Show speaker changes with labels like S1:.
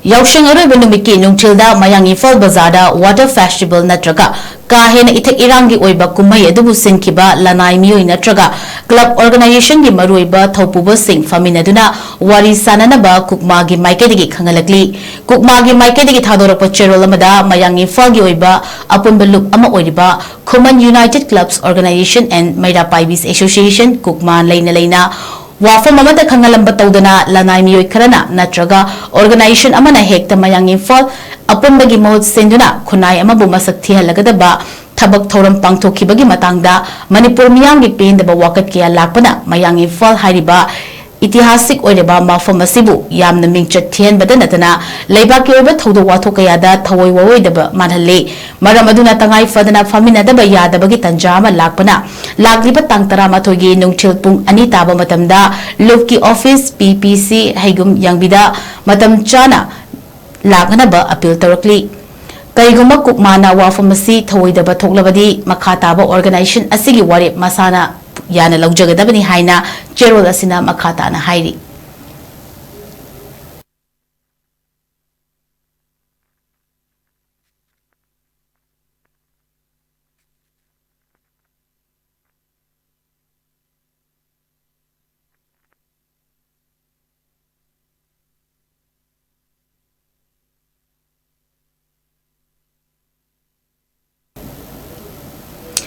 S1: Yaoshang Aroiba Numit Nungthil Da Mayang Imphal Bazar Water Festival Nattraga KUMHEI ETHAK ERANG OIBA KUMHEI ADUBU SINKHIBA LANNAI MIOI Nattraga Club Organization MARU THOUPUBASING PHAMMINNADUNA WARI SANANABA KUCMA MAIKEIDAGI KHANGHANLAKLI KUCMA MAIKEIDAGि THADORAKPA CHEROL AMADA Mayang Imphal OIBA APUNBA LUP AMA OIRIBA Khuman United Clubs Organization and Mairapaivis Association KUCMA Laina Wafam amada khangalamba tawdana LANNAI MIOI kharana Nattraga organization amana hekta Mayang Imphal apunbagi mahut senduna khunai amabu masak thihalagadaba thabak thoram pangthokhibagi matangda manipur miyamgi pendaba wakat kya lakpana Mayang Imphal hariba ITIHASIK OIREBA MAFAM ASIBU YAMNA MINGCHAT THIYANBDA NATTANA LEIBAKꯀꯤ ꯑꯣꯏꯕ ꯊꯧꯗꯣꯛ ꯋꯥꯊꯣꯛ ꯀꯌꯥꯗ ꯊꯑꯣꯏ ꯋꯥꯑꯣꯏꯗꯕ ꯃꯥꯟꯍꯜꯂꯤ ꯃꯔꯝ ꯑꯗꯨꯅ ꯇꯉꯥꯏ ꯐꯗꯅ ꯐꯝꯃꯤꯟꯅꯗꯕ ꯌꯥꯗꯕꯒꯤ ꯇꯟꯖꯥ ꯑꯃ ꯂꯥꯛꯄꯅ ꯂꯥꯛꯂꯤꯕ ꯇꯥꯡ 11 ꯒꯤ ꯅꯨꯡꯊꯤꯜ ꯄꯨꯡ 2 ꯇꯥꯕ ꯃꯇꯝꯗ ꯂꯨꯞꯀꯤ ꯑꯣꯐꯤꯁ PPC ꯍꯩꯒꯨꯝ ꯌꯥꯡꯕꯤꯗ ꯃꯇꯝ ꯆꯥꯅ ꯂꯥꯛꯅꯕ ꯑꯄꯤꯜ ꯇꯧꯔꯛꯂꯤ ꯀꯩꯒꯨꯝꯕ ꯀꯨꯛꯃꯥꯅ ꯋꯥꯐꯝ ꯑꯁꯤ ꯊꯑꯣꯏꯗꯕ ꯊꯣꯛꯂꯕꯗꯤ ꯃꯈꯥ ꯇꯥꯕ ꯑꯣꯔꯒꯅꯥꯏꯖꯦꯁꯟ ꯑꯁꯤꯒꯤ ꯋꯥꯔꯦꯞ ꯃꯁꯥꯅ ꯌꯥꯅ ꯂꯧꯖꯒꯗꯕꯅꯤ ꯍꯥꯏꯅ ꯆꯦꯔꯣꯜ ꯑꯁꯤꯅ ꯃꯈꯥ ꯇꯥꯅ ꯍꯥꯏꯔꯤ